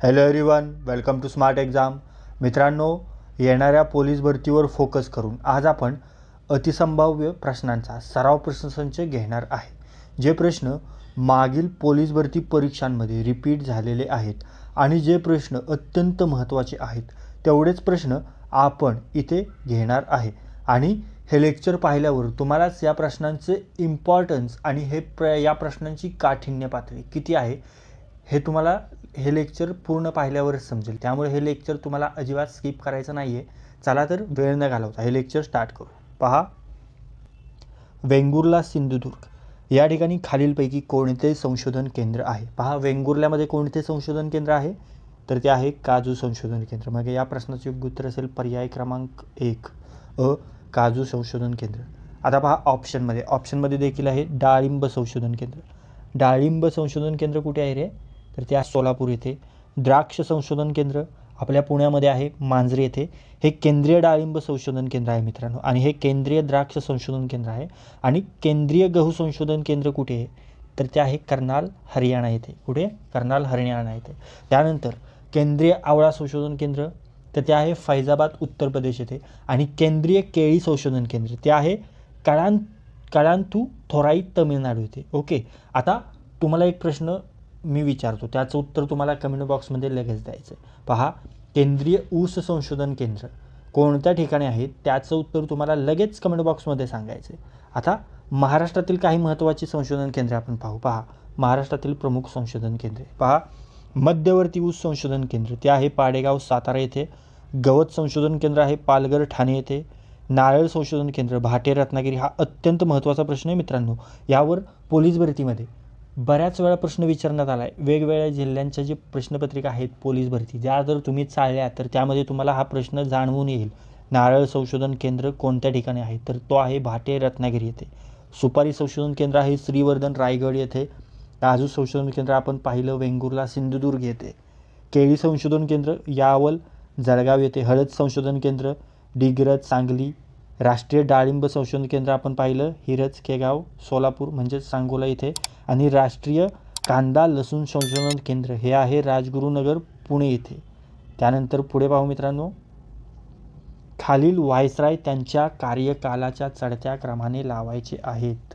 Hello everyone, welcome to smart exam. मित्रांनो, येणाऱ्या police भरतीवर focus करून आज आपण अतिसंभाव्य प्रश्नांचा सराव प्रश्नसंच घेणार आहे. जे प्रश्न मागील पोलीस भरती परीक्षांमध्ये रिपीट झालेले आहेत आणि जे प्रश्न अत्यंत महत्त्वाचे आहेत तेवढेच प्रश्न आपण इथे घेणार आहे. आणि हे लेक्चर पाहिल्यावर तुम्हालाच या प्रश्नांचे इम्पॉर्टन्स आणि या प्रश्नांची काठिण्य पातळी किती आहे हे तुम्हाला हे लेक्चर पूर्ण पाहिल्यावरच समजेल. त्यामुळे हे लेक्चर तुम्हाला अजिबात स्किप करायचं नाही आहे. चला तर वेळ न घालवता हे लेक्चर स्टार्ट करू. पहा, वेंगुर्ला सिंधुदुर्ग या ठिकाणी खालीलपैकी कोणते संशोधन केंद्र आहे? पहा, वेंगुर्ल्यामध्ये कोणते संशोधन केंद्र आहे? तर ते आहे काजू संशोधन केंद्र. मग या प्रश्नाचे योग्य उत्तर असेल पर्याय क्रमांक 1 अ, काजू संशोधन केंद्र. आता पहा, ऑप्शनमध्ये देखील आहे डाळिंब संशोधन केंद्र. डाळिंब संशोधन केंद्र कुठे आहे रे? तर ते सोलापूर येथे. द्राक्ष संशोधन केंद्र आपल्या पुण्यामध्ये आहे, मांजरे येथे. हे केंद्रीय डाळिंब संशोधन केंद्र आहे मित्रांनो. आणि हे केंद्रीय द्राक्ष संशोधन केंद्र आहे. आणि केंद्रीय गहू संशोधन केंद्र कुठे आहे? तर ते आहे कर्नाल, हरियाणा येथे. कुठे? कर्नाल, हरियाणा येथे. त्यानंतर केंद्रीय आवळा संशोधन केंद्र तर ते आहे फैजाबाद, उत्तर प्रदेश येथे. आणि केंद्रीय केळी संशोधन केंद्र ते आहे कळांथुथोराई, तामिळनाडू येथे. ओके, आता तुम्हाला एक प्रश्न मी विचारतो, त्याचं उत्तर तुम्हाला कमेंट बॉक्समध्ये लगेच द्यायचं आहे. पहा, केंद्रीय ऊस संशोधन केंद्र कोणत्या ठिकाणी आहे त्याचं उत्तर तुम्हाला लगेच कमेंट बॉक्समध्ये सांगायचं आहे. आता महाराष्ट्रातील काही महत्त्वाची संशोधन केंद्रे आपण पाहू. पहा, महाराष्ट्रातील प्रमुख संशोधन केंद्रे. पहा, मध्यवर्ती ऊस संशोधन केंद्र ते आहे पाडेगाव, सातारा येथे. गवत संशोधन केंद्र आहे पालघर, ठाणे येथे. नारळ संशोधन केंद्र भाटे, रत्नागिरी. हा अत्यंत महत्त्वाचा प्रश्न आहे मित्रांनो. यावर पोलीस भरतीमध्ये बऱ्याच वेळा प्रश्न विचारण्यात आला आहे. वेगवेगळ्या जिल्ह्यांच्या जे प्रश्नपत्रिका आहेत पोलीस भरती, ज्या जर तुम्ही चाळल्या तर त्यामध्ये तुम्हाला हा प्रश्न जाणवून येईल. नारळ संशोधन केंद्र कोणत्या ठिकाणी आहे? तर तो आहे भाटे, रत्नागिरी येथे. सुपारी संशोधन केंद्र आहे श्रीवर्धन, रायगड येथे. काजू संशोधन केंद्र आपण पाहिलं वेंगुर्ला, सिंधुदुर्ग येथे. केळी संशोधन केंद्र यावल, जळगाव येथे. हळद संशोधन केंद्र डिग्रज, सांगली. राष्ट्रीय डाळिंब संशोधन केंद्र आपण पाहिलं हिरज, केगाव, सोलापूर म्हणजेच सांगोला इथे. आणि राष्ट्रीय कांदा लसूण संशोधन केंद्र हे आहे राजगुरुनगर, पुणे येथे. त्यानंतर पुढे पाहू मित्रांनो, खालील व्हायसराय त्यांच्या कार्यकालाच्या चढत्या क्रमाने लावायचे आहेत.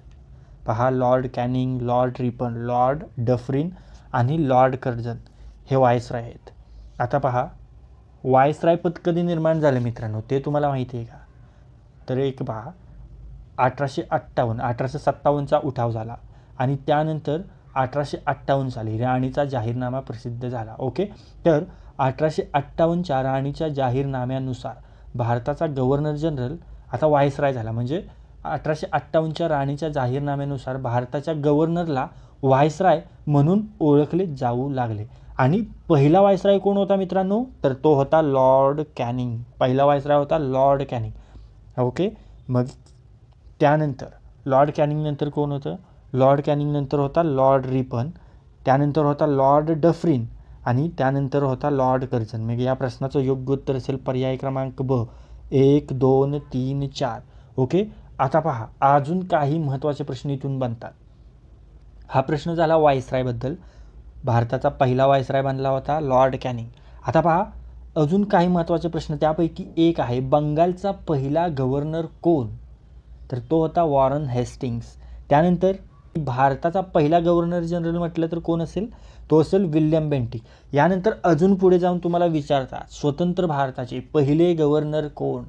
पहा, Lord Canning, Lord Ripon, Lord Dufferin आणि लॉर्ड कर्झन हे व्हायसराय आहेत. आता पहा, व्हायसराय पद कधी निर्माण झाले मित्रांनो ते तुम्हाला माहिती आहे का? तर एक पहा, 1857चा उठाव झाला आणि त्यानंतर 1858 साली राणीचा जाहीरनामा प्रसिद्ध झाला. ओके, तर 1858च्या राणीच्या जाहीरनाम्यानुसार भारताचा गव्हर्नर जनरल आता व्हायसराय झाला. म्हणजे 1858च्या राणीच्या जाहीरनाम्यानुसार भारताच्या गव्हर्नरला व्हायसराय म्हणून ओळखले जाऊ लागले. आणि पहिला व्हायसराय कोण होता मित्रांनो? तर तो होता लॉर्ड कॅनिंग. पहिला व्हायसराय होता लॉर्ड कॅनिंग. ओके, मग त्यानंतर लॉर्ड कॅनिंग नंतर कोण होतं? लॉर्ड कॅनिंग नंतर होता लॉर्ड रिपन, त्यानंतर होता लॉर्ड डफरिन आणि त्यानंतर होता लॉर्ड कर्झन. मग या प्रश्नाचं योग्य उत्तर असेल पर्याय क्रमांक ब 1, 2, 3, 4. ओके, आता पहा, अजून काही महत्त्वाचे प्रश्न इथून बनतात. हा प्रश्न झाला व्हायसरायबद्दल. भारताचा पहिला व्हायसराय बनला होता लॉर्ड कॅनिंग. आता पहा, अजून काही महत्त्वाचे प्रश्न, त्यापैकी एक आहे बंगालचा पहिला गव्हर्नर कोण? तर तो होता वॉरन हेस्टिंग्स. त्यानंतर भारताचा पहिला गव्हर्नर जनरल म्हटलं तर कोण असेल? तो असेल विल्यम बेंटिक. यानंतर अजून पुढे जाऊन तुम्हाला विचारतात स्वतंत्र भारताचे पहिले गव्हर्नर कोण?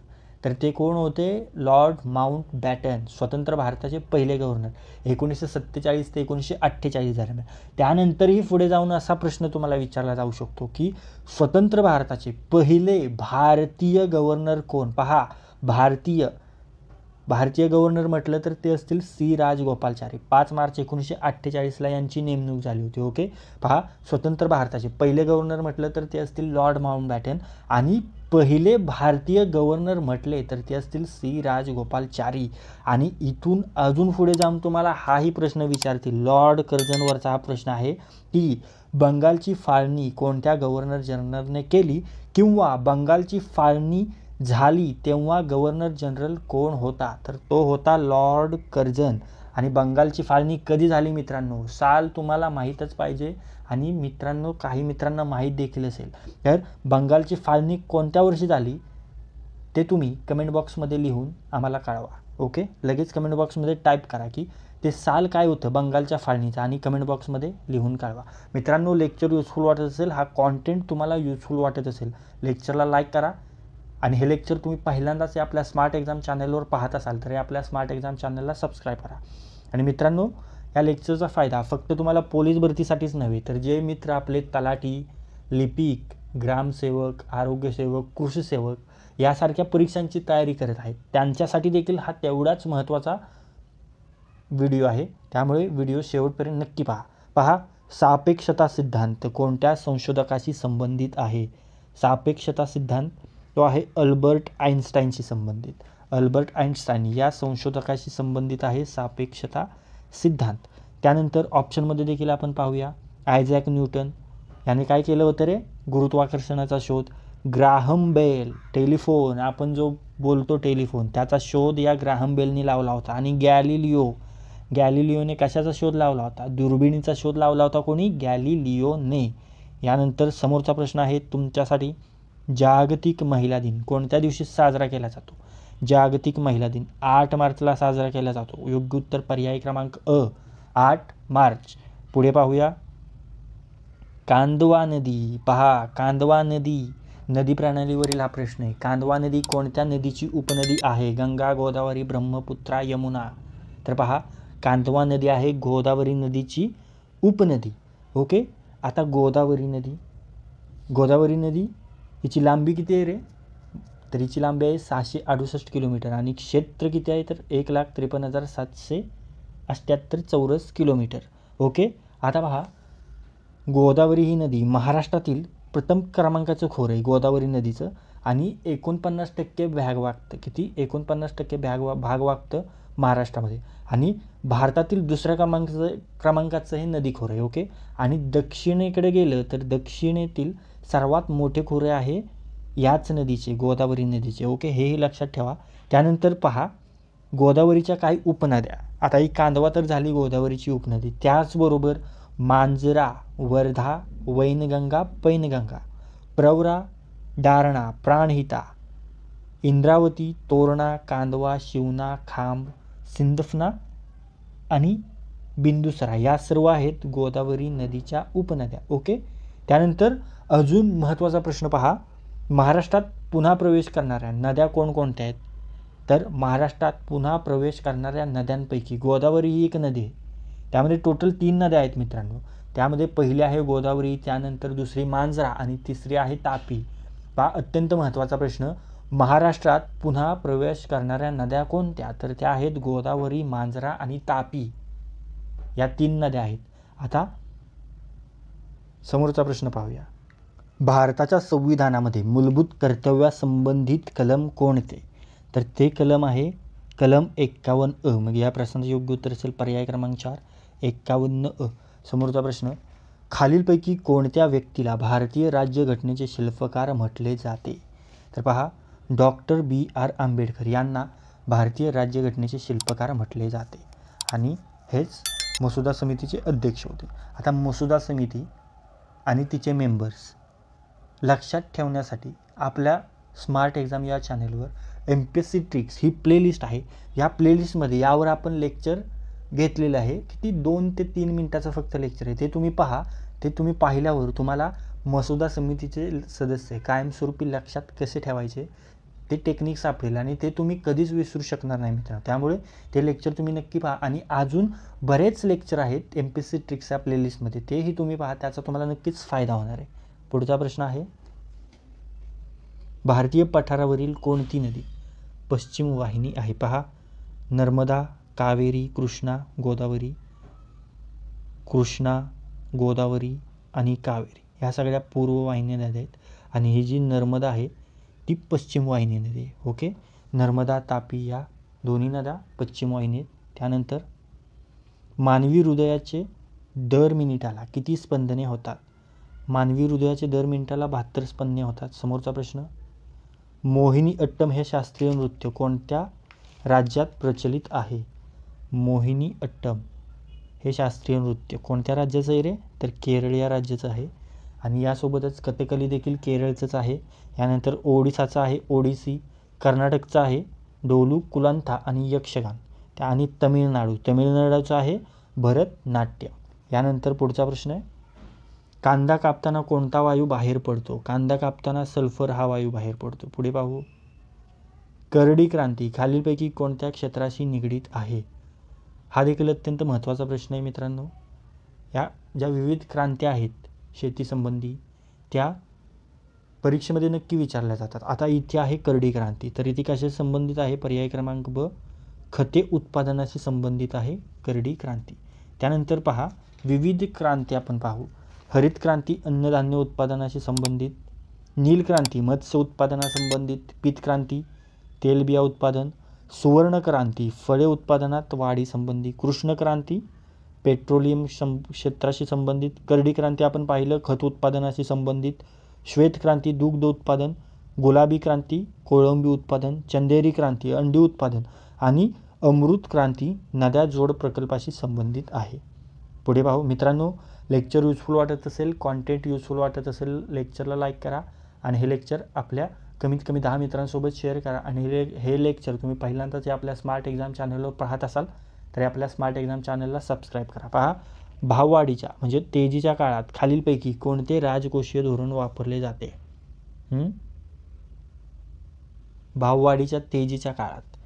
तर ते कोण होते? Lord Mountbatten. स्वतंत्र भारताचे पहिले गव्हर्नर 1947 ते 1948 दरम्यान. त्यानंतरही पुढे जाऊन असा प्रश्न तुम्हाला विचारला जाऊ शकतो की स्वतंत्र भारताचे पहिले भारतीय गव्हर्नर कोण? पहा, भारतीय गव्हर्नर म्हटलं तर ते असतील सी राजगोपालाचारी. 5 मार्च 1948ला यांची नेमणूक झाली होती. ओके, पहा, स्वतंत्र भारताचे पहिले गव्हर्नर म्हटलं तर ते असतील लॉर्ड माउंटबॅटन आणि पहिले भारतीय गव्हर्नर म्हटले तर ते असतील सी राजगोपालाचारी. आणि इथून अजून पुढे जाऊन तुम्हाला हाही प्रश्न विचारतील, लॉर्ड कर्झनवरचा हा प्रश्न आहे की बंगालची फाळणी कोणत्या गव्हर्नर जनरलने केली किंवा बंगालची फाळणी झाली तेव्हा गव्हर्नर जनरल कोण होता? तर तो होता लॉर्ड कर्झन. आणि बंगालची फाळणी कधी झाली मित्रांनो? साल तुम्हाला माहीतच पाहिजे. आणि मित्रांनो, काही मित्रांना माहीत देखील असेल, तर बंगालची फाळणी कोणत्या वर्षी झाली ते तुम्ही कमेंट बॉक्समध्ये लिहून आम्हाला कळवा. ओके, लगेच कमेंट बॉक्समध्ये टाईप करा की ते साल काय होतं बंगालच्या फाळणीचं आणि कमेंट बॉक्समध्ये लिहून कळवा. मित्रांनो, लेक्चर युजफुल वाटत असेल, हा कॉन्टेंट तुम्हाला युजफुल वाटत असेल, लेक्चरला लाईक करा. आणि हे लेक्चर तुम्ही पहिल्यांदाच आपल्या स्मार्ट एक्झाम चॅनलवर पाहत असाल तर आपल्या स्मार्ट एक्झाम चॅनलला सबस्क्राईब करा. आणि मित्रांनो, या लेक्चरचा फायदा फक्त तुम्हाला पोलीस भरतीसाठीच नव्हे, तर जे मित्र आपले तलाठी, लिपिक, ग्रामसेवक, आरोग्यसेवक, कृषीसेवक यासारख्या परीक्षांची तयारी करत आहेत त्यांच्यासाठी देखील हा तेवढाच महत्त्वाचा व्हिडिओ आहे. त्यामुळे व्हिडिओ शेवटपर्यंत नक्की पहा. सापेक्षता सिद्धांत कोणत्या संशोधकाशी संबंधित आहे? सापेक्षता सिद्धांत तो आहे अल्बर्ट आइन्स्टाईनशी संबंधित. अल्बर्ट आइन्स्टाईन या संशोधकाशी संबंधित आहे सापेक्षता सिद्धांत. त्यानंतर ऑप्शनमध्ये देखील आपण पाहूया, आयझॅक न्यूटन याने काय केलं होतं रे? गुरुत्वाकर्षणाचा शोध. ग्राहम बेल, टेलिफोन, आपण जो बोलतो टेलिफोन, त्याचा शोध या ग्राहम बेलनी लावला होता. आणि गॅलिलिओने कशाचा शोध लावला होता? दुर्बिणीचा शोध लावला होता. कोणी? गॅलिलिओने. यानंतर समोरचा प्रश्न आहे तुमच्यासाठी, जागतिक महिला दिन कोणत्या दिवशी साजरा केला जातो? जागतिक महिला दिन 8 मार्चला साजरा केला जातो. योग्य उत्तर पर्याय क्रमांक अ, 8 मार्च. पुढे पाहूया, कांदवा नदी. पहा, कांदवा नदी प्रणालीवरील हा प्रश्न आहे. कांदवा नदी कोणत्या नदीची उपनदी आहे? गंगा, गोदावरी, ब्रह्मपुत्रा, यमुना. तर पहा, कांदवा नदी आहे गोदावरी नदीची उपनदी. ओके, आता गोदावरी नदी हिची लांबी किती आहे रे? तर हिची लांबी आहे 668 किलोमीटर आणि क्षेत्र किती आहे? तर 1,53,778 चौरस किलोमीटर. ओके, आता पहा, गोदावरी ही नदी महाराष्ट्रातील प्रथम क्रमांकाचं खोरं आहे गोदावरी नदीचं आणि 49% भाग वागतं. किती? 49% भाग वागतं महाराष्ट्रामध्ये. आणि भारतातील दुसऱ्या क्रमांकाचं हे नदी खोरं आहे. ओके, आणि दक्षिणेकडे गेलं तर दक्षिणेतील सर्वात मोठे खोरे आहे याच नदीचे, गोदावरी नदीचे. ओके, हेही लक्षात ठेवा. त्यानंतर पहा, गोदावरीच्या काही उपनद्या. आता ही कांदवा तर झाली गोदावरीची उपनदी, त्याचबरोबर मांजरा, वर्धा, वैनगंगा, पैनगंगा, प्रवरा, दारणा, प्राणहिता, इंद्रावती, तोरणा, कांदवा, शिवना, खांब, सिंदफना आणि बिंदुसरा या सर्व आहेत गोदावरी नदीच्या उपनद्या. ओके, त्यानंतर अजून महत्त्वाचा प्रश्न पहा, महाराष्ट्रात पुन्हा प्रवेश करणाऱ्या नद्या कोणकोणत्या आहेत? तर महाराष्ट्रात पुन्हा प्रवेश करणाऱ्या नद्यांपैकी गोदावरी ही एक नदी आहे. त्यामध्ये टोटल 3 नद्या आहेत मित्रांनो. त्यामध्ये पहिली आहे गोदावरी, त्यानंतर दुसरी मांजरा आणि तिसरी आहे तापी. पहा, अत्यंत महत्त्वाचा प्रश्न, महाराष्ट्रात पुन्हा प्रवेश करणाऱ्या नद्या कोणत्या? तर त्या आहेत गोदावरी, मांजरा आणि तापी या 3 नद्या आहेत. आता समोरचा प्रश्न पाहूया, भारताच्या संविधानामध्ये मूलभूत कर्तव्यासंबंधित कलम कोणते? तर ते कलम आहे कलम 51 अ. मग या प्रश्नाचं योग्य उत्तर असेल पर्याय क्रमांक 4, 51 अ. समोरचा प्रश्न, खालीलपैकी कोणत्या व्यक्तीला भारतीय राज्यघटनेचे शिल्पकार म्हटले जाते? तर पहा, डॉक्टर B.R. आंबेडकर यांना भारतीय राज्यघटनेचे शिल्पकार म्हटले जाते आणि हेच मसुदा समितीचे अध्यक्ष होते. आता मसुदा समिती आणि तिचे मेंबर्स लक्षात ठेवण्यासाठी आपल्या स्मार्ट एक्झाम या चॅनलवर MPSC ट्रिक्स ही प्लेलिस्ट आहे. या प्लेलिस्टमध्ये यावर आपण लेक्चर घेतलेलं आहे. किती? 2 ते 3 मिनिटाचं फक्त लेक्चर आहे. ते तुम्ही पहा. ते तुम्ही पाहिल्यावर तुम्हाला मसुदा समितीचे सदस्य कायमस्वरूपी लक्षात कसे ठेवायचे ते टेक्निक सापडेल आणि ते तुम्ही कधीच विसरू शकणार नाही मित्रांनो. त्यामुळे ते लेक्चर तुम्ही नक्की पहा. आणि अजून बरेच लेक्चर आहेत MPSC ट्रिक्स या प्लेलिस्टमध्ये, तेही तुम्ही पहा. त्याचा तुम्हाला नक्कीच फायदा होणार आहे. पुढचा प्रश्न आहे, भारतीय पठारावरील कोणती नदी पश्चिम वाहिनी आहे? पहा, नर्मदा, कावेरी, कृष्णा, गोदावरी आणि कावेरी ह्या सगळ्या पूर्ववाहिनी नद्या आहेत आणि ही जी नर्मदा आहे ती पश्चिम वाहिनी नदी आहे. ओके, नर्मदा, तापी या दोन्ही नद्या पश्चिम वाहिनी आहेत. त्यानंतर मानवी हृदयाचे दर मिनिटाला किती स्पंदने होतात? मानवी हृदयाचे दर मिनिटाला 72 स्पंदने होतात. समोरचा प्रश्न, मोहिनी अट्टम हे शास्त्रीय नृत्य कोणत्या राज्यात प्रचलित आहे? मोहिनी अट्टम हे शास्त्रीय नृत्य कोणत्या राज्याचं आहे रे? तर केरळ या राज्याचं आहे. आणि यासोबतच कथकली देखील केरळचंच आहे. यानंतर ओडिसाचं आहे ओडिसी, कर्नाटकचं आहे डोलू कुलांथा आणि यक्षगान, आणि तमिळनाडूचं आहे भरतनाट्य. यानंतर पुढचा प्रश्न आहे, कांदा कापताना कोणता वायू बाहेर पडतो? कांदा कापताना सल्फर हा वायू बाहेर पडतो. पुढे पाहू, करडी क्रांती खालीलपैकी कोणत्या क्षेत्राशी निगडीत आहे? हा देखील अत्यंत महत्त्वाचा प्रश्न आहे मित्रांनो. या ज्या विविध क्रांत्या आहेत शेतीसंबंधी त्या परीक्षेमध्ये नक्की विचारल्या जातात. आता इथे आहे करडी क्रांती, तर इथे कशाशी संबंधित आहे? पर्याय क्रमांक ब, खते उत्पादनाशी संबंधित आहे करडी क्रांती. त्यानंतर पहा विविध क्रांती आपण पाहू. हरित क्रांती अन्नधान्य उत्पादनाशी संबंधित, नील क्रांती मत्स्य उत्पादनासंबंधित, पीत क्रांती तेलबिया उत्पादन, सुवर्ण क्रांती फळे उत्पादनात वाढी संबंधी, कृष्ण क्रांती पेट्रोलियम क्षेत्राशी संबंधित, करडी क्रांती आपण पाहिलं खत उत्पादनाशी संबंधित, श्वेत क्रांती दुग्ध उत्पादन, गुलाबी क्रांती कोळंबी उत्पादन, चंदेरी क्रांती अंडी उत्पादन आणि अमृत क्रांती नद्या जोड प्रकल्पाशी संबंधित आहे. पुढे पाहू मित्रांनो, लेक्चर युजफुल वाटत असेल, कॉन्टेंट युजफुल वाटत असेल, लेक्चरला लाईक करा आणि हे लेक्चर आपल्या कमीत कमी 10 मित्रांसोबत शेअर करा. आणि हे लेक्चर तुम्ही पहिल्यांदाच आपल्या स्मार्ट एक्झाम चॅनलवर पाहत असाल तर आपल्या स्मार्ट एक्झाम चॅनलला सबस्क्राईब करा. पहा, भाववाढीच्या म्हणजे तेजीच्या काळात खालीलपैकी कोणते राजकोषीय धोरण वापरले जाते? भाववाढीच्या तेजीच्या काळात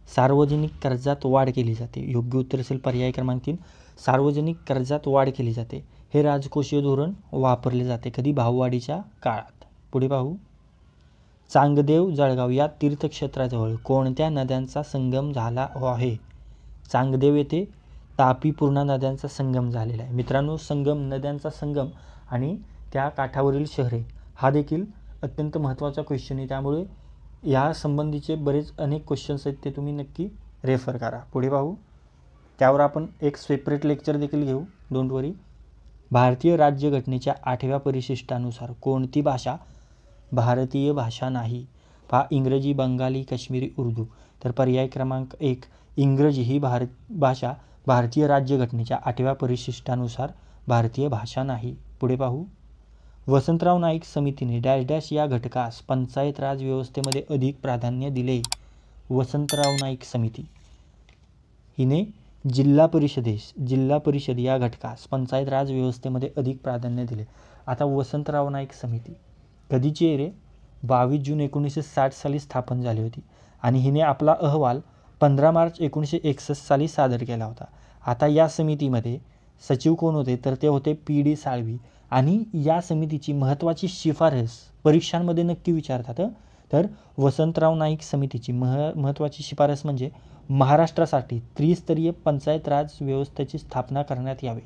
सार्वजनिक कर्जात वाढ केली जाते. योग्य उत्तर असेल पर्याय क्रमांक 3, सार्वजनिक कर्जात वाढ केली जाते. हे राजकोषीय धोरण वापरले जाते कधी? भाववाढीच्या काळात. पुढे पाहू, चांगदेव जळगाव या तीर्थक्षेत्राजवळ कोणत्या नद्यांचा संगम झाला आहे? चांगदेव येथे तापी पूर्णा नद्यांचा संगम झालेला आहे. मित्रांनो, संगम नद्यांचा संगम आणि त्या काठावरील शहरे हा देखील अत्यंत महत्त्वाचा क्वेश्चन आहे. त्यामुळे या संबंधीचे बरेच अनेक क्वेश्चन्स आहेत, ते तुम्ही नक्की रेफर करा. पुढे पाहू, त्यावर आपण एक सेपरेट लेक्चर देखील घेऊ, डोंट वरी. भारतीय राज्यघटनेच्या 8व्या परिशिष्टानुसार कोणती भाषा भारतीय भाषा नाही? पहा, इंग्रजी, बंगाली, काश्मीरी, उर्दू. तर पर्याय क्रमांक 1 इंग्रजी ही भाषा भारतीय राज्यघटनेच्या 8व्या परिशिष्टानुसार भारतीय भाषा नाही. पुढे पाहू, वसंतराव नाईक समितीने डॅश डॅश या घटकास पंचायत राज व्यवस्थेमध्ये अधिक प्राधान्य दिले. वसंतराव नाईक समिती हिने जिल्हा परिषद या घटकास पंचायत राज व्यवस्थेमध्ये अधिक प्राधान्य दिले. आता वसंतराव नाईक समिती कधीची आहे रे? 22 जून 1960 साली स्थापन झाली होती आणि हिने आपला अहवाल 15 मार्च 1961 साली सादर केला होता. आता या समितीमध्ये सचिव कोण होते? तर ते होते PD साळवी. आणि या समितीची महत्त्वाची शिफारस परीक्षांमध्ये नक्की विचारतात. तर वसंतराव नाईक समितीची महत्त्वाची शिफारस म्हणजे महाराष्ट्रासाठी त्रिस्तरीय पंचायत राज व्यवस्थेची स्थापना करण्यात यावी.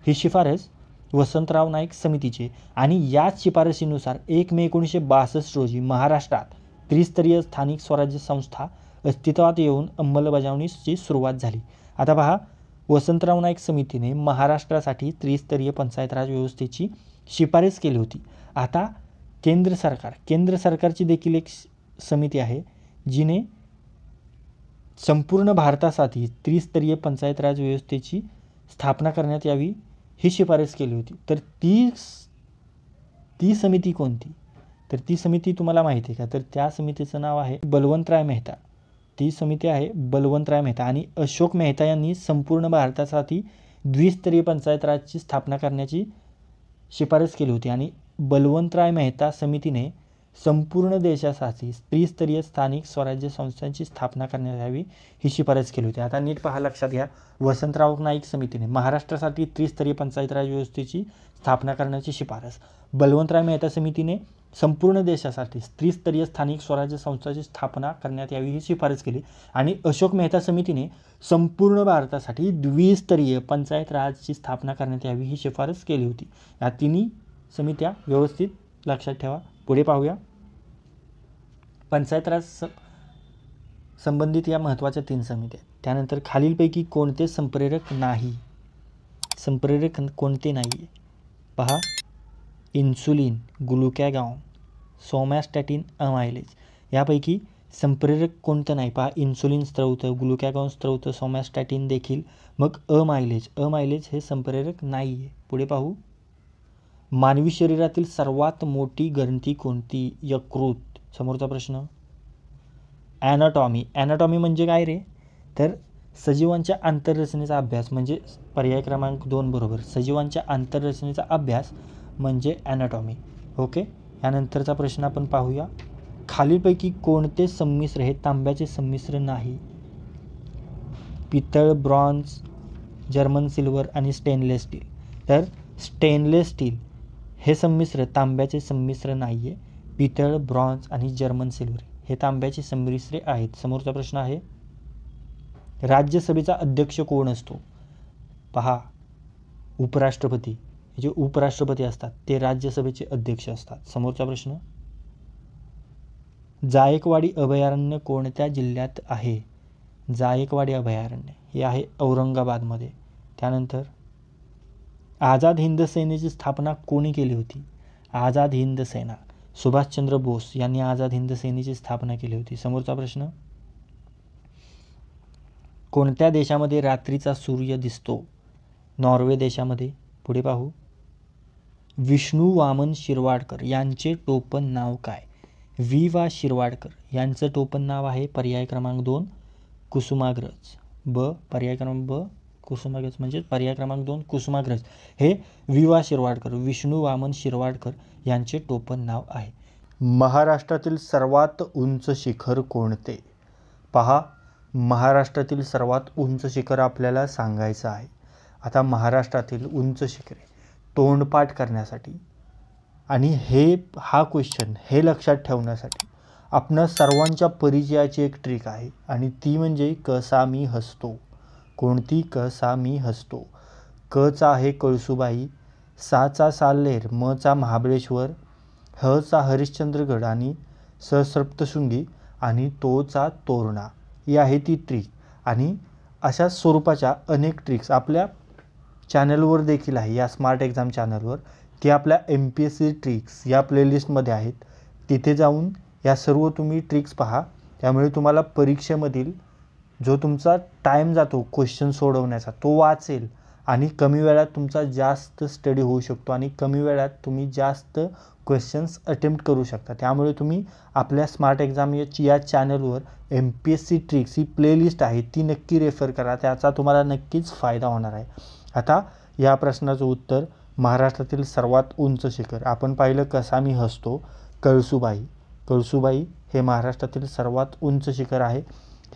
ही शिफारस वसंतराव नाईक समितीची आणि याच शिफारसीनुसार 1 मे 1962 रोजी महाराष्ट्रात त्रिस्तरीय स्थानिक स्वराज्य संस्था अस्तित्वात येऊन अंमलबजावणीची सुरुवात झाली. आता पहा, वसंतराव नाईक समितीने महाराष्ट्रासाठी त्रिस्तरीय पंचायत राज व्यवस्थेची शिफारस केली होती. आता केंद्र सरकारची देखील एक समिती आहे जिने संपूर्ण भारतासाठी त्रिस्तरीय पंचायत राज व्यवस्थेची स्थापना करण्यात यावी ही शिफारस केली होती. तर ती समिती कोणती? तर ती समिती तुम्हाला माहिती आहे का? तर त्या समितीचं नाव आहे बलवंतराय मेहता. ती समिती आहे बलवंतराय मेहता आणि अशोक मेहता यांनी संपूर्ण भारतासाठी द्विस्तरीय पंचायत राजची स्थापना करण्याची शिफारस केली होती. आणि बलवंतराय मेहता समितीने संपूर्ण देशासाठी त्रिस्तरीय स्थानिक स्वराज्य संस्थांची स्थापना करण्यात यावी ही शिफारस केली होती. आता नीट पहा, लक्षात घ्या, वसंतराव नाईक समितीने महाराष्ट्रासाठी त्रिस्तरीय पंचायत राज व्यवस्थेची स्थापना करण्याची शिफारस, बलवंतराय मेहता समितीने संपूर्ण देशासाठी त्रिस्तरीय स्थानिक स्वराज्य संस्थांची स्थापना करण्यात यावी ही शिफारस केली आणि अशोक मेहता समितीने संपूर्ण भारतासाठी द्विस्तरीय पंचायत राजची स्थापना करण्यात यावी ही शिफारस केली होती. या तिन्ही समित्या व्यवस्थित लक्षात ठेवा. पुढे पाहूया, पंचायत राज संबंधित या महत्त्वाच्या 3 समित्या. त्यानंतर खालीलपैकी कोणते संप्रेरक नाही? संप्रेरक कोणते नाही? पहा, इन्सुलिन, ग्लुकॅगॉन, सोमॅस्टॅटिन, अमायलेज यापैकी संप्रेरक कोणतं नाही पहा, इन्सुलिन स्त्रवत, ग्लुकॅगॉन स्त्रवत, सोमॅस्टॅटिन देखील. मग अमायलेज हे संप्रेरक नाही आहे. पुढे पाहू, मानवी शरीरातील सर्वात मोठी ग्रंथी कोणती? यकृत. समोरचा प्रश्न, ॲनाटॉमी म्हणजे काय रे? तर सजीवांच्या आंतररचनेचा अभ्यास म्हणजे पर्याय क्रमांक 2 बरोबर. सजीवांच्या आंतररचनेचा अभ्यास म्हणजे ॲनाटॉमी. ओके, यानंतरचा प्रश्न आपण पाहूया. खालीलपैकी कोणते संमिश्र हे तांब्याचे संमिश्र नाही? पितळ, ब्रॉन्झ, जर्मन सिल्वर आणि स्टेनलेस स्टील. तर स्टेनलेस स्टील हे संमिश्र तांब्याचे संमिश्र नाही आहे. पितळ, ब्रॉन्झ आणि जर्मन सिल्वर हे तांब्याचे संमिश्रे आहेत. समोरचा प्रश्न आहे, राज्यसभेचा अध्यक्ष कोण असतो? पहा, उपराष्ट्रपती. जे उपराष्ट्रपती असतात ते राज्यसभेचे अध्यक्ष असतात. समोरचा प्रश्न, जायकवाडी अभयारण्य कोणत्या जिल्ह्यात आहे? जायकवाडी अभयारण्य हे आहे औरंगाबादमध्ये. त्यानंतर आझाद हिंद सेनेची स्थापना कोणी केली होती? आझाद हिंद सेना, सुभाषचंद्र बोस यांनी आझाद हिंद सेनेची स्थापना केली होती. समोरचा प्रश्न, कोणत्या देशामध्ये रात्रीचा सूर्य दिसतो? नॉर्वे देशामध्ये. पुढे पाहू, विष्णू वामन शिरवाडकर यांचे टोपण नाव काय? वा शिरवाडकर यांचं टोपण नाव आहे पर्याय क्रमांक 2 कुसुमाग्रज. पर्याय क्रमांक ब कुसुमाग्रज म्हणजे पर्याय क्रमांक 2 कुसुमाग्रज हे वा शिरवाडकर, विष्णू वामन शिरवाडकर यांचे टोपण नाव आहे. महाराष्ट्रातील सर्वात उंच शिखर कोणते? पहा, महाराष्ट्रातील सर्वात उंच शिखर आपल्याला सांगायचं आहे. आता महाराष्ट्रातील उंच शिखरे तोंडपाठ करण्यासाठी आणि हा क्वेश्चन हे लक्षात ठेवण्यासाठी आपणा सर्वांच्या परिचयाची एक ट्रिक आहे आणि ती म्हणजे कसा मी हसतो. कोणती? कसा मी हसतो. कचा आहे कळसूबाई, साचा साल्हेर, मचा महाबळेश्वर, हचा हरिश्चंद्रगड आणि सप्तशृंगी आणि तोचा तोरणा. ही आहे ती ट्रिक. आणि अशा स्वरूपाच्या अनेक ट्रिक्स आपल्या चॅनलवर देखील आहे, या स्मार्ट एक्झाम चॅनलवर. ती आपल्या MPSC ट्रिक्स या प्लेलिस्टमध्ये आहेत. तिथे जाऊन या सर्व तुम्ही ट्रिक्स पहा. त्यामुळे तुम्हाला परीक्षेमधील जो तुमचा टाईम जातो क्वेश्चन सोडवण्याचा तो वाचेल आणि कमी वेळात तुमचा जास्त स्टडी होऊ शकतो आणि कमी वेळात तुम्ही जास्त क्वेश्चन्स अटेम्प्ट करू शकता. त्यामुळे तुम्ही आपल्या स्मार्ट एक्झाम या चॅनलवर MPSC ट्रिक्स ही प्लेलिस्ट आहे ती नक्की रेफर करा. त्याचा तुम्हाला नक्कीच फायदा होणार आहे. आता या प्रश्नाचं उत्तर, महाराष्ट्रातील सर्वात उंच शिखर आपण पाहिलं कसा मी हसतो, कळसूबाई हे महाराष्ट्रातील सर्वात उंच शिखर आहे.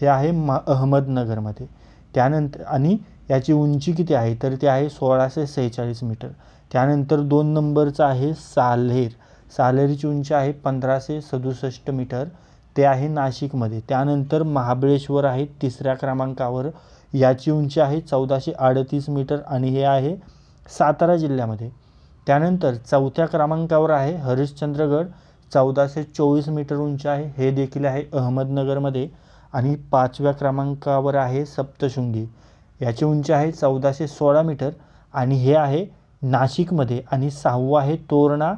हे आहे अहमदनगरमध्ये. त्यानंतर आणि याची उंची किती आहे तर ती आहे 1646 मीटर. त्यानंतर 2 नंबरचं आहे साल्हेरची उंची आहे 1567 मीटर, ते आहे नाशिकमध्ये. त्यानंतर महाबळेश्वर आहे 3ऱ्या क्रमांकावर, याची उंची आहे 1438 मीटर आणि हे आहे सातारा जिल्ह्यामध्ये. त्यानंतर 4थ्या क्रमांकावर आहे हरिश्चंद्रगड, 1424 मीटर उंची आहे, हे देखील आहे अहमदनगरमध्ये. आणि 5व्या क्रमांकावर आहे सप्तशृंगी, याची उंची आहे 1416 मीटर आणि हे आहे नाशिकमध्ये. आणि 6वं आहे तोरणा,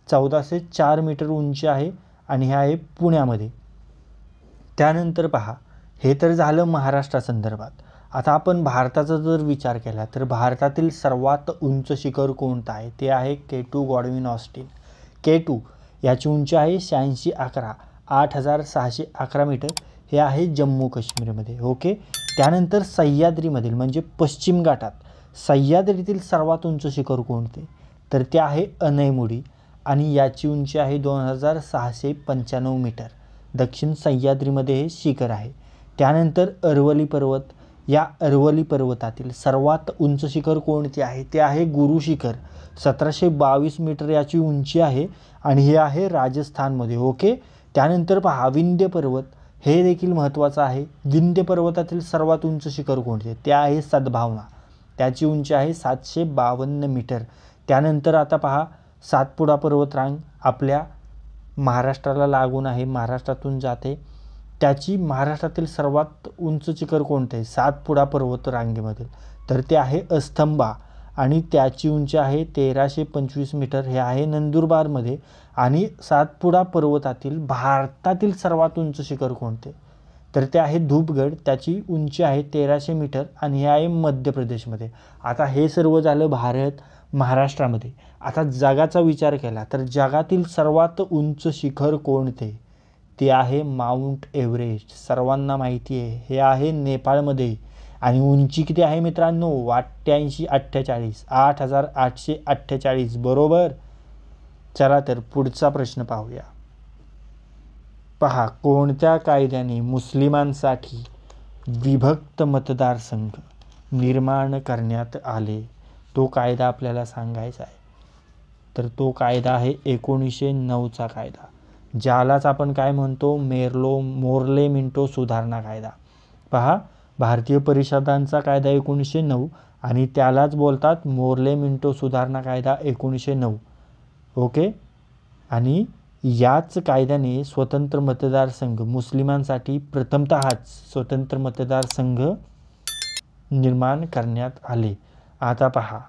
1404 मीटर उंची आहे आणि हे आहे पुण्यामध्ये. त्यानंतर पहा, हे तर झालं महाराष्ट्रासंदर्भात. आता आपण भारताचा जर विचार केला तर भारतातील सर्वात उंच शिखर कोणतं आहे? ते आहे K2 गॉडविन ऑस्टिन. K2 याची उंची आहे 8611 मीटर, हे आहे जम्मू काश्मीरमध्ये. ओके. त्यानंतर सह्याद्रीमधील म्हणजे पश्चिम घाटात सह्याद्रीतील सर्वात उंच शिखर कोणते तर ते आहे अनैमुडी आणि याची उंची आहे 2695 मीटर. दक्षिण सह्याद्रीमध्ये हे शिखर आहे. त्यानंतर अरवली पर्वत, या अरवली पर्वतातील सर्वात उंच शिखर कोणते आहे ते आहे गुरु शिखर, 1722 मीटर याची उंची आहे आणि हे आहे राजस्थानमध्ये. ओके. त्यानंतर पहा विंध्य पर्वत, हे देखील महत्त्वाचं आहे. विंध्य पर्वतातील सर्वात उंच शिखर कोणते ते आहे सद्भावना, त्याची उंची आहे 752 मीटर. त्यानंतर आता पहा सातपुडा पर्वतरांग आपल्या महाराष्ट्राला लागून आहे, महाराष्ट्रातून जाते. त्याची महाराष्ट्रातील सर्वात उंच शिखर कोणते? सातपुडा पर्वत रांगेमधील तर ते आहे अस्तंबा आणि त्याची उंची आहे 1325 मीटर. हे आहे नंदुरबारमध्ये. आणि सातपुडा पर्वतातील भारतातील सर्वात उंच शिखर कोणते? तर ते आहे धूपगड. त्याची उंची आहे 1300 मीटर आणि हे आहे मध्य प्रदेशमध्ये. आता हे सर्व झालं भारत महाराष्ट्रामध्ये. आता जगाचा विचार केला तर जगातील सर्वात उंच शिखर कोणते? ते आहे माउंट एव्हरेस्ट. सर्वांना माहिती आहे, हे आहे नेपाळमध्ये. आणि उंची किती आहे मित्रांनो? 8848. बरोबर. चला तर पुढचा प्रश्न पाहूया. पहा, कोणत्या कायद्याने मुस्लिमांसाठी विभक्त मतदारसंघ निर्माण करण्यात आले? तो कायदा आपल्याला सांगायचा आहे. तर तो कायदा आहे 1909चा कायदा, ज्यालाच आपण काय म्हणतो? मोर्ले मिंटो सुधारणा कायदा. पहा, भारतीय परिषदांचा कायदा 1909 आणि त्यालाच बोलतात मोर्ले मिंटो सुधारणा कायदा 1909. ओके. आणि याच कायद्याने स्वतंत्र मतदारसंघ मुस्लिमांसाठी प्रथमतःच स्वतंत्र मतदारसंघ निर्माण करण्यात आले. आता पहा,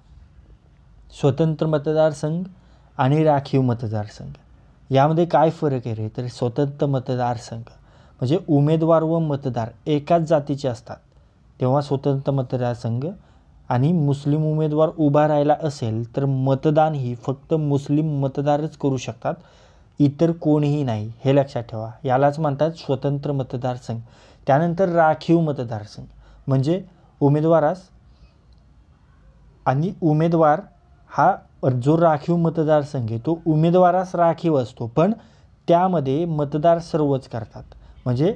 स्वतंत्र मतदारसंघ आणि राखीव मतदारसंघ यामध्ये काय फरक आहे रे? तर स्वतंत्र मतदारसंघ म्हणजे उमेदवार व मतदार एकाच जातीचे असतात तेव्हा स्वतंत्र मतदारसंघ. आणि मुस्लिम उमेदवार उभा राहिला असेल तर मतदान ही फक्त मुस्लिम मतदारच करू शकतात, इतर कोणीही नाही. हे लक्षात ठेवा. यालाच म्हणतात स्वतंत्र मतदारसंघ. त्यानंतर राखीव मतदारसंघ म्हणजे उमेदवार हा जो राखीव मतदारसंघ आहे तो उमेदवारास राखीव असतो, पण त्यामध्ये मतदार सर्वच करतात. म्हणजे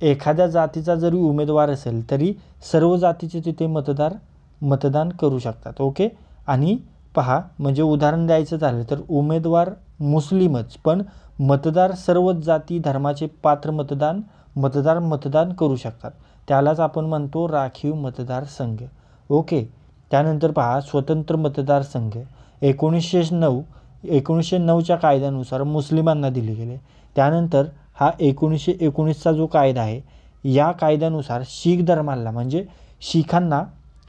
एखाद्या जातीचा जरी उमेदवार असेल तरी सर्व जातीचे तिथे मतदान करू शकतात. ओके. आणि पहा, म्हणजे उदाहरण द्यायचं झालं तर उमेदवार मुस्लिमच, पण मतदार सर्वच जाती धर्माचे पात्र मतदान करू शकतात. त्यालाच आपण म्हणतो राखीव मतदारसंघ. ओके. त्यानंतर पहा, स्वतंत्र मतदारसंघ 1909च्या कायद्यानुसार मुस्लिमांना दिले गेले. त्यानंतर हा 1919चा जो कायदा आहे, या कायद्यानुसार शीख धर्माला म्हणजे शीखांना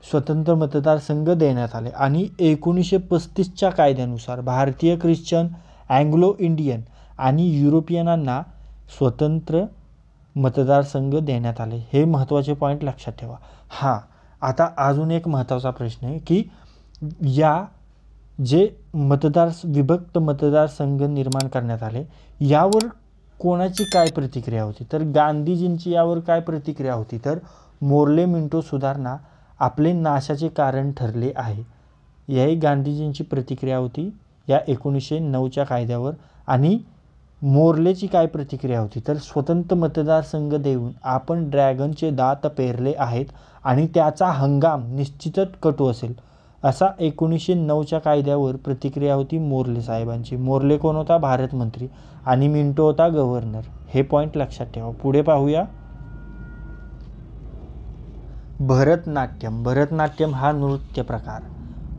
स्वतंत्र मतदारसंघ देण्यात आले. आणि 1935च्या कायद्यानुसार भारतीय, ख्रिश्चन, अँग्लो इंडियन आणि युरोपियनांना स्वतंत्र मतदारसंघ देण्यात आले. हे महत्त्वाचे पॉईंट लक्षात ठेवा. हां, आता अजून एक महत्त्वाचा प्रश्न आहे की या जे विभक्त मतदारसंघ निर्माण करण्यात आले यावर कोणाची काय प्रतिक्रिया होती? तर गांधीजींची यावर काय प्रतिक्रिया होती? तर मोर्ले मिंटो सुधारणा आपले नाशाचे कारण ठरले आहे. याही गांधीजींची प्रतिक्रिया होती या 1909च्या कायद्यावर. आणि मोर्लेची काय प्रतिक्रिया होती? तर स्वतंत्र मतदारसंघ देऊन आपण ड्रॅगनचे दात पेरले आहेत आणि त्याचा हंगाम निश्चितच कटू असेल, असा 1909च्या कायद्यावर प्रतिक्रिया होती मोर्ले साहेबांची. मोर्ले कोण होता? भारत मंत्री. आणि मिंटो होता गव्हर्नर. हे पॉईंट लक्षात ठेवा. पुढे पाहूया. भरतनाट्यम हा नृत्य प्रकार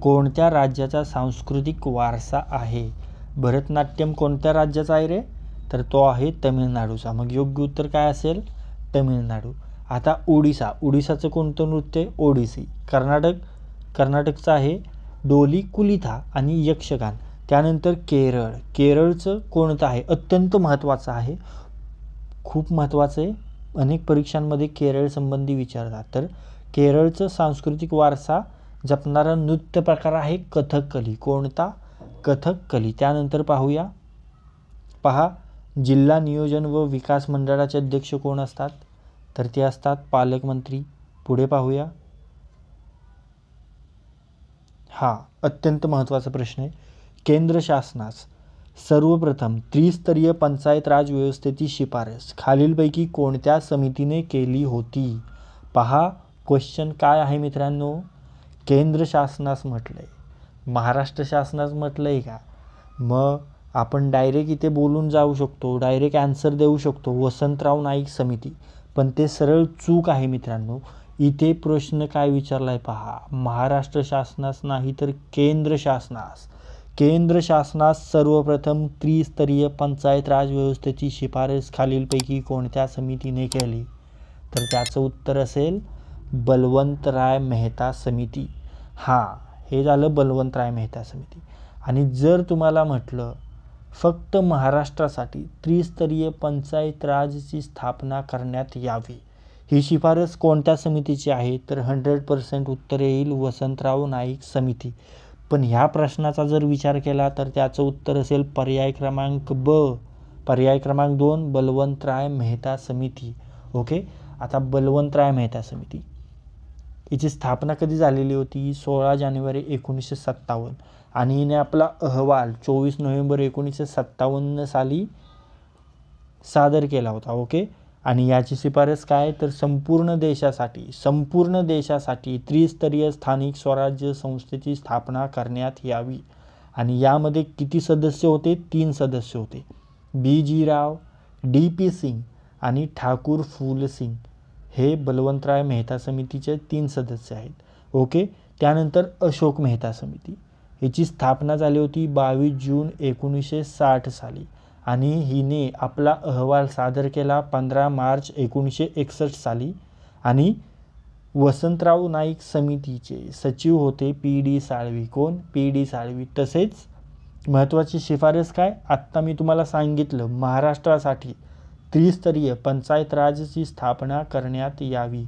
कोणत्या राज्याचा सांस्कृतिक वारसा आहे? भरतनाट्यम कोणत्या राज्याचा आहे रे? तर तो आहे तमिळनाडूचा. मग योग्य उत्तर काय असेल? तमिळनाडू. आता ओडिसाचं कोणतं नृत्य? ओडिसी. कर्नाटकचं आहे डोली कुलिथा आणि यक्षगान. त्यानंतर केरळचं कोणतं आहे? अत्यंत महत्त्वाचं आहे, खूप महत्त्वाचं आहे. अनेक परीक्षांमध्ये केरळ संबंधी विचारतात. तर केरळचं सांस्कृतिक वारसा जपणारा नृत्य प्रकार आहे कथकली. कोणता? कथकली. त्यानंतर पाहूया. पहा, जिल्हा नियोजन व विकास मंडळाचे अध्यक्ष कोण असतात? तर ते असतात पालकमंत्री. पुढे पाहूया. हा अत्यंत महत्त्वाचा प्रश्न आहे. केंद्र शासनास सर्वप्रथम त्रिस्तरीय पंचायत राज व्यवस्थेची शिफारस खालीलपैकी कोणत्या समितीने केली होती? पहा, क्वेश्चन काय आहे मित्रांनो? केंद्र शासनास म्हटलंय, महाराष्ट्र शासनास म्हटलंय का? मग आपण डायरेक्ट इथे बोलून जाऊ शकतो, डायरेक्ट आन्सर देऊ शकतो वसंतराव नाईक समिती, पण ते सरळ चूक आहे मित्रांनो. इथे प्रश्न काय विचारलाय पहा, महाराष्ट्र शासनास नाही तर केंद्र शासनास सर्वप्रथम त्रिस्तरीय पंचायत राज व्यवस्थेची शिफारस खालीलपैकी कोणत्या समितीने केली? तर त्याचं उत्तर असेल बलवंतराय मेहता समिती. हां, हे झालं बलवंतराय मेहता समिती. आणि जर तुम्हाला म्हटलं फक्त महाराष्ट्रासाठी त्रिस्तरीय पंचायत राजची स्थापना करण्यात यावी, ही शिफारस कोणत्या समितीची आहे, तर 100% उत्तर येईल वसंतराव नाईक समिती. पण ह्या प्रश्नाचा जर विचार केला तर त्याचं उत्तर असेल पर्याय क्रमांक ब, पर्याय क्रमांक 2 बलवंतराय मेहता समिती. ओके. आता बलवंतराय मेहता समिती हिची स्थापना कधी झालेली होती, 16 जानेवारी 1957 आणि हिने आपला अहवाल 24 नोव्हेंबर 1957 साली सादर केला होता. ओके. आणि याची शिफारस काय, तर संपूर्ण देशासाठी त्रिस्तरीय स्थानिक स्वराज्य संस्थेची स्थापना करण्यात यावी. आणि यामध्ये किती सदस्य होते, 3 सदस्य होते, बी.जी. राव, डी.पी. सिंग आणि ठाकूर फूल सिंग. हे बलवंतराय मेहता समितीचे 3 सदस्य आहेत. ओके. त्यानंतर अशोक मेहता समिती हिची स्थापना झाली होती 22 जून 1960 साली आणि हिने आपला अहवाल सादर केला 15 मार्च 1961 साली. आणि वसंतराव नाईक समितीचे सचिव होते पी.डी. साळवी. कोण, पी.डी. साळवी. तसेच महत्त्वाची शिफारस काय, आत्ता मी तुम्हाला सांगितलं, महाराष्ट्रासाठी त्रिस्तरीय पंचायत राजची स्थापना करण्यात यावी,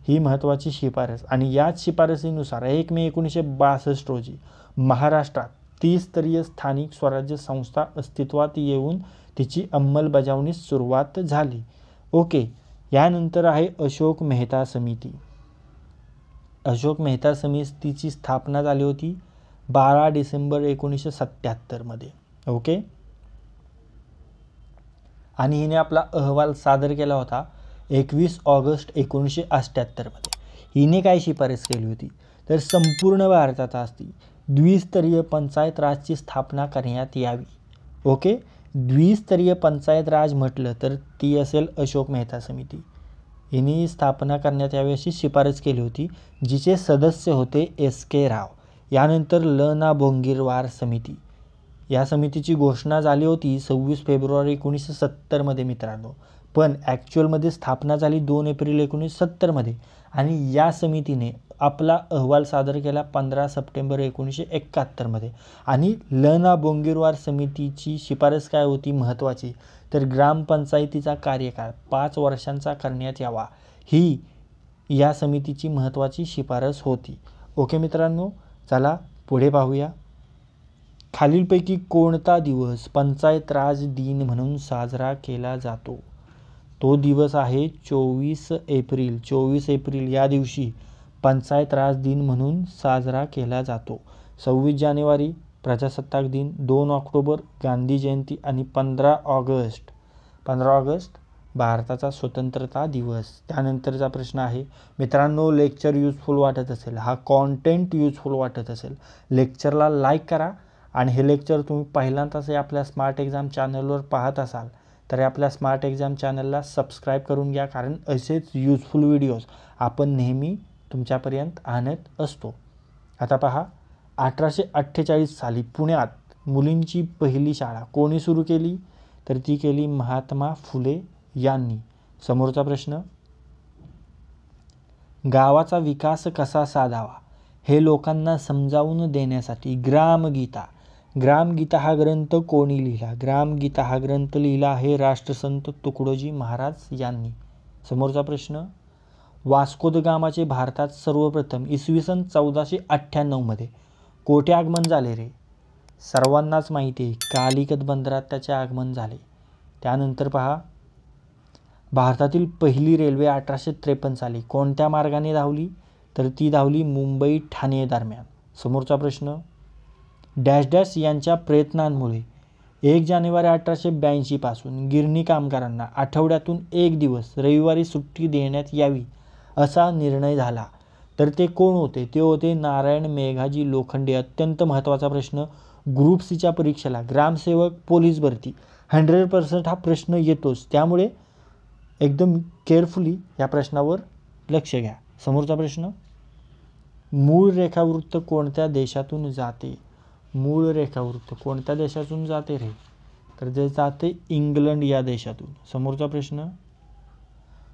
ही महत्त्वाची शिफारस. आणि याच शिफारसीनुसार 1 मे 1962 रोजी महाराष्ट्रात त्रिस्तरीय स्थानिक स्वराज्य संस्था अस्तित्वात येऊन तिची अंमलबजावणी सुरुवात झाली. ओके. यानंतर आहे अशोक मेहता समिती. अशोक मेहता समितीची स्थापना झाली होती 12 डिसेंबर 1977 मध्ये. ओके. आणि हिने आपला अहवाल सादर केला होता 21 ऑगस्ट 1978 मध्ये. हिने काय शिफारस केली होती, तर संपूर्ण भारतात असती द्विस्तरीय पंचायत राजची स्थापना करण्यात यावी. ओके. द्विस्तरीय पंचायत राज म्हटलं तर ती असेल अशोक मेहता समिती. हिने स्थापना करण्यात यावी अशी शिफारस केली होती, जिचे सदस्य होते एस.के. राव. यानंतर ल.ना. बोंगीरवार समिती. या समितीची घोषणा झाली होती 26 फेब्रुवारी 1970 मध्ये मित्रांनो, पण ॲक्च्युअलमध्ये स्थापना झाली 2 एप्रिल 1970 मध्ये. आणि या समितीने आपला अहवाल सादर केला 15 सप्टेंबर 1971 मध्ये. आणि ल.ना. बोंगीरवार समितीची शिफारस काय होती महत्त्वाची, तर ग्रामपंचायतीचा कार्यकाळ 5 वर्षांचा करण्यात यावा, ही या समितीची महत्त्वाची शिफारस होती. ओके मित्रांनो, चला पुढे पाहूया. खालीलपैकी कोणता दिवस पंचायत राज दिन म्हणून साजरा केला जातो, तो दिवस आहे 24 एप्रिल. 24 एप्रिल या दिवशी पंचायत राज दिन म्हणून साजरा केला जातो. 26 जानेवारी प्रजासत्ताक दिन, 2 ऑक्टोबर गांधी जयंती आणि 15 ऑगस्ट भारताचा स्वतंत्रता दिवस. त्यानंतरचा प्रश्न आहे मित्रांनो, लेक्चर युजफुल वाटत असेल, हा कॉन्टेंट युजफुल वाटत असेल, लेक्चरला लाईक करा. आणि हे लेक्चर तुम्ही पहिल्यांदाच आपल्या स्मार्ट एक्झाम चॅनलवर पाहत असाल तर आपल्या स्मार्ट एक्झाम चॅनलला सबस्क्राईब करून घ्या, कारण असेच युजफुल व्हिडिओज आपण नेहमी तुमच्यापर्यंत आणत असतो. आता पहा, 1848 साली पुण्यात मुलींची पहिली शाळा कोणी सुरू केली, तर ती केली महात्मा फुले यांनी. समोरचा प्रश्न, गावाचा विकास कसा साधावा हे लोकांना समजावून देण्यासाठी ग्रामगीता हा ग्रंथ कोणी लिहिला, ग्रामगीता हा ग्रंथ लिहिला आहे राष्ट्रसंत तुकडोजी महाराज यांनी. समोरचा प्रश्न, वास्को द गामाचे भारतात सर्वप्रथम इसवी सन 1498 मध्ये कोठे आगमन झाले रे, सर्वांनाच माहिती आहे कालिकत बंदरात त्याचे आगमन झाले. त्यानंतर पहा, भारतातील पहिली रेल्वे 1853 साली कोणत्या मार्गाने धावली, तर ती धावली मुंबई ठाणे दरम्यान. समोरचा प्रश्न, डॅश डॅश यांच्या प्रयत्नांमुळे 1 जानेवारी 1882 पासून गिरणी कामगारांना आठवड्यातून 1 दिवस रविवारी सुट्टी देण्यात यावी असा निर्णय झाला, तर ते कोण होते, ते होते नारायण मेघाजी लोखंडे. अत्यंत महत्त्वाचा प्रश्न, ग्रुप सीच्या परीक्षेला ग्रामसेवक पोलीस भरती 100% हा प्रश्न येतोच, त्यामुळे एकदम केअरफुली या प्रश्नावर लक्ष घ्या. समोरचा प्रश्न, मूळ रेखावृत्त कोणत्या देशातून जाते, मूळ रेखावृत्त कोणत्या देशातून जाते रे, तर ते जाते इंग्लंड या देशातून. समोरचा प्रश्न,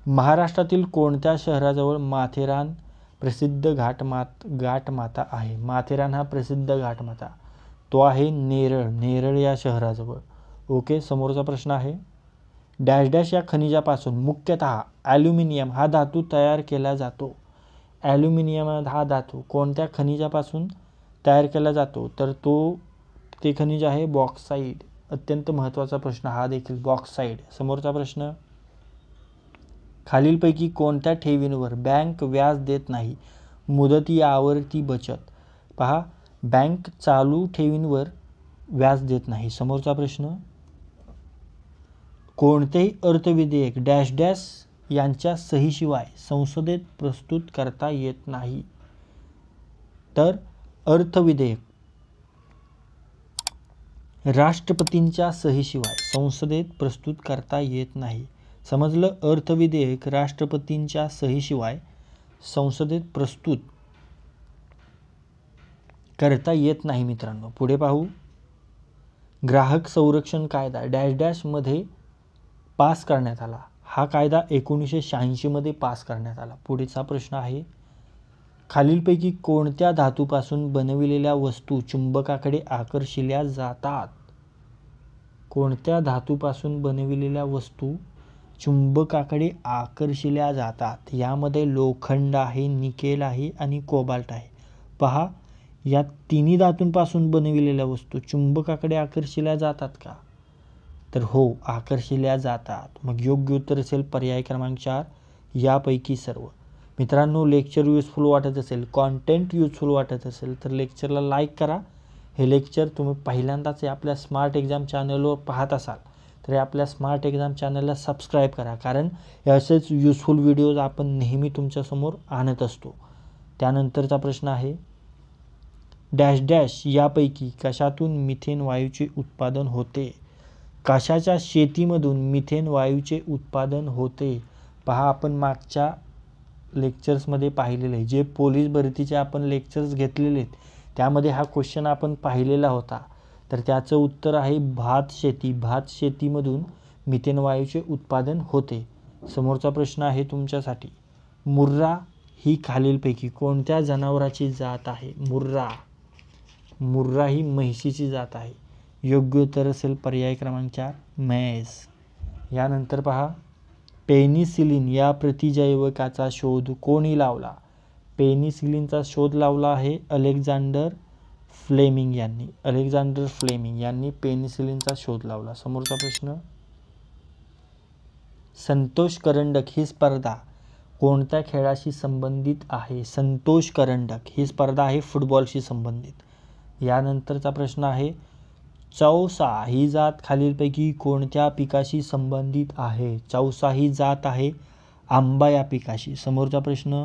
महाराष्ट्रातील कोणत्या शहराजवळ माथेरान प्रसिद्ध घाटमाता आहे? माथेरान हा प्रसिद्ध घाटमाता, तो आहे नेरळ या शहराजवळ. ओके. समोरचा प्रश्न आहे, डॅश डॅश या खनिजापासून मुख्यतः ॲल्युमिनियम हा धातू तयार केला जातो. ॲल्युमिनियम हा धातू कोणत्या खनिजापासून तयार केला जातो? तर ते खनिज आहे बॉक्साईड. अत्यंत महत्त्वाचा प्रश्न हा देखील, बॉक्साईड. समोरचा प्रश्न, खालीलपैकी कोणत्या ठेवींवर बँक व्याज देत नाही? मुदती, आवर्ती बचत. पहा, बँक चालू ठेवींवर व्याज देत नाही. समोरचा प्रश्न, कोणतेही अर्थविधेयक डॅश डॅश यांच्या सहीशिवाय संसदेत प्रस्तुत करता येत नाही? तर अर्थविधेयक राष्ट्रपतींच्या सहीशिवाय संसदेत प्रस्तुत करता येत नाही. समजलं? अर्थविधेयक राष्ट्रपतींच्या सहीशिवाय संसदेत प्रस्तुत करता येत नाही मित्रांनो. पुढे पाहू, ग्राहक संरक्षण कायदा डॅश डॅश मध्ये पास करण्यात आला. हा कायदा 1986 मध्ये पास करण्यात आला. पुढचा प्रश्न आहे, खालीलपैकी कोणत्या धातूपासून बनविलेल्या वस्तू चुंबकाकडे आकर्षिल्या जातात? कोणत्या धातूपासून बनविलेल्या वस्तू चुंबकाकडे आकर्षिल्या जातात? यामध्ये लोखंड आहे, निकेल आहे आणि कोबाल्ट आहे. पहा, या तिन्ही धातूंपासून बनविलेल्या वस्तू चुंबकाकडे आकर्षिल्या जातात का? तर हो, आकर्षिल्या जातात. मग योग्य उत्तर असेल पर्याय क्रमांक 4, यापैकी सर्व. मित्रांनो, लेक्चर युजफुल वाटत असेल, कॉन्टेंट युजफुल वाटत असेल तर लेक्चरला लाईक करा. हे लेक्चर तुम्ही पहिल्यांदाच आपल्या स्मार्ट एक्झाम चॅनलवर पाहत असाल तर आपल्या स्मार्ट एक्झाम चॅनलला सबस्क्राईब करा, कारण असेच युजफुल व्हिडिओज आपण नेहमी तुमच्यासमोर आणत असतो. त्यानंतरचा प्रश्न आहे, डॅश डॅश यापैकी कशातून मिथेन वायूचे उत्पादन होते? कशाच्या शेतीमधून मिथेन वायूचे उत्पादन होते? पहा, आपण मागच्या लेक्चर्समध्ये पाहिलेले आहे, जे पोलीस भरतीचे आपण लेक्चर्स घेतलेले आहेत त्यामध्ये हा क्वेश्चन आपण पाहिलेला होता. तर त्याचं उत्तर आहे भात शेती. भात शेतीमधून मिथेन वायूचे उत्पादन होते. समोरचा प्रश्न आहे तुमच्यासाठी, मुर्रा ही खालीलपैकी कोणत्या जनावराची जात आहे? मुर्रा ही म्हैशीची जात आहे. योग्य उत्तर असेल पर्याय क्रमांक 4, म्हैस. यानंतर पहा, पेनिसिलिन या प्रतिजैवकाचा शोध कोणी लावला? पेनिसिलिनचा शोध लावला आहे अलेक्झांडर फ्लेमिंग यांनी. अलेक्झांडर फ्लेमिंग यांनी पेनिसिलिनचा शोध लावला. समोरचा प्रश्न, संतोष करंडक ही स्पर्धा कोणत्या खेळाशी संबंधित आहे? संतोष करंडक ही स्पर्धा आहे फुटबॉलशी संबंधित. यानंतरचा प्रश्न आहे, चौसा ही जात खालीलपैकी कोणत्या पिकाशी संबंधित आहे? चौसा ही जात आहे आंबा या पिकाशी. समोरचा प्रश्न,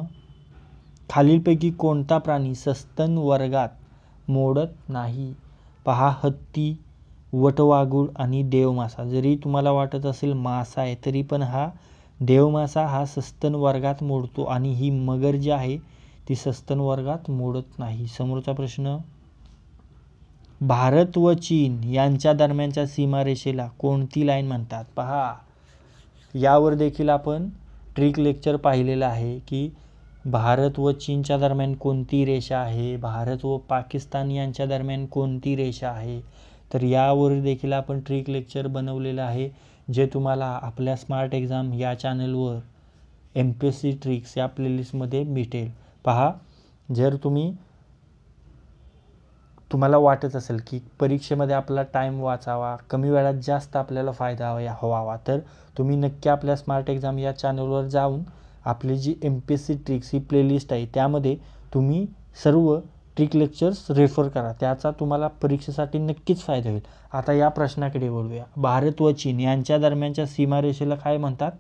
खालीलपैकी कोणता प्राणी सस्तन वर्गात मोडत नाही? पहा, हत्ती, वटवाघूळ आणि देवमासा. जरी तुम्हाला वाटत असेल मासा आहे तरी पण हा देवमासा हा सस्तन वर्गात मोडतो आणि ही मगर जी आहे ती सस्तन वर्गात मोडत नाही. समोरचा प्रश्न, भारत व चीन यांच्या दरम्यानच्या सीमारेषेला कोणती लाईन म्हणतात? पहा, यावर देखील आपण ट्रिक लेक्चर पाहिलेलं आहे की भारत व चीनच्या दरम्यान कोणती रेषा आहे, भारत व पाकिस्तान यांच्या दरम्यान कोणती रेषा आहे. तर यावर देखील आपण ट्रिक लेक्चर बनवलेलं आहे, जे तुम्हाला आपल्या स्मार्ट एक्झाम या चॅनलवर MPSC ट्रिक्स या प्लेलिस्टमध्ये भेटेल. पहा, जर तुम्हाला वाटत असेल की परीक्षेमध्ये आपला टाईम वाचावा, कमी वेळात जास्त आपल्याला फायदा व्हावा, तर तुम्ही नक्की आपल्या स्मार्ट एक्झाम या चॅनलवर जाऊन आपली जी MPSC ट्रिक्स ही प्लेलिस्ट आहे त्यामध्ये तुम्ही सर्व ट्रिक लेक्चर्स रेफर करा. त्याचा तुम्हाला परीक्षेसाठी नक्कीच फायदा होईल. आता या प्रश्नाकडे वळूया. भारत व चीन यांच्या दरम्यानच्या सीमारेषेला काय म्हणतात?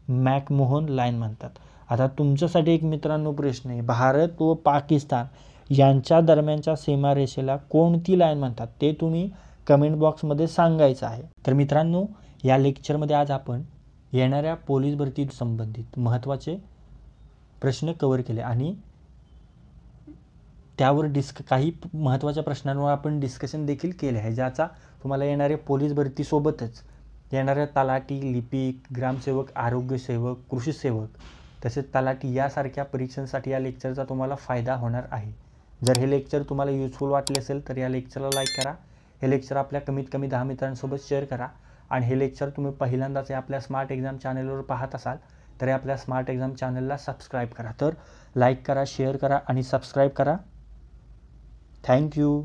मॅकमोहन लाईन म्हणतात. आता तुमच्यासाठी एक मित्रांनो प्रश्न आहे, भारत व पाकिस्तान यांच्या दरम्यानच्या सीमारेषेला कोणती लाईन म्हणतात ते तुम्ही कमेंट बॉक्समध्ये सांगायचं आहे. तर मित्रांनो, या लेक्चरमध्ये आज आपण येणाऱ्या पोलीस भरती संबंधित महत्त्वाचे प्रश्न कव्हर केले आणि त्यावर काही महत्त्वाच्या प्रश्नांवर आपण डिस्कशन देखील केले आहे, ज्याचा तुम्हाला येणाऱ्या पोलीस भरतीसोबतच येणाऱ्या तलाठी, लिपिक, ग्रामसेवक, आरोग्यसेवक, कृषी सेवक तसेच तलाठी यासारख्या परीक्षांसाठी या लेक्चरचा तुम्हाला फायदा होणार आहे. जर हे लेक्चर तुम्हाला युजफुल वाटले असेल तर या लेक्चरला लाईक करा. हे लेक्चर आपल्या कमीत कमी 10 मित्रांसोबत शेअर करा. आणि हे लेक्चर तुम्ही पहिल्यांदाच आपल्या स्मार्ट एक्झाम चॅनलवर पाहत असाल तर आपल्या स्मार्ट एक्झाम चॅनलला सबस्क्राईब करा. तर लाईक करा, शेअर करा आणि सबस्क्राईब करा. थँक्यू.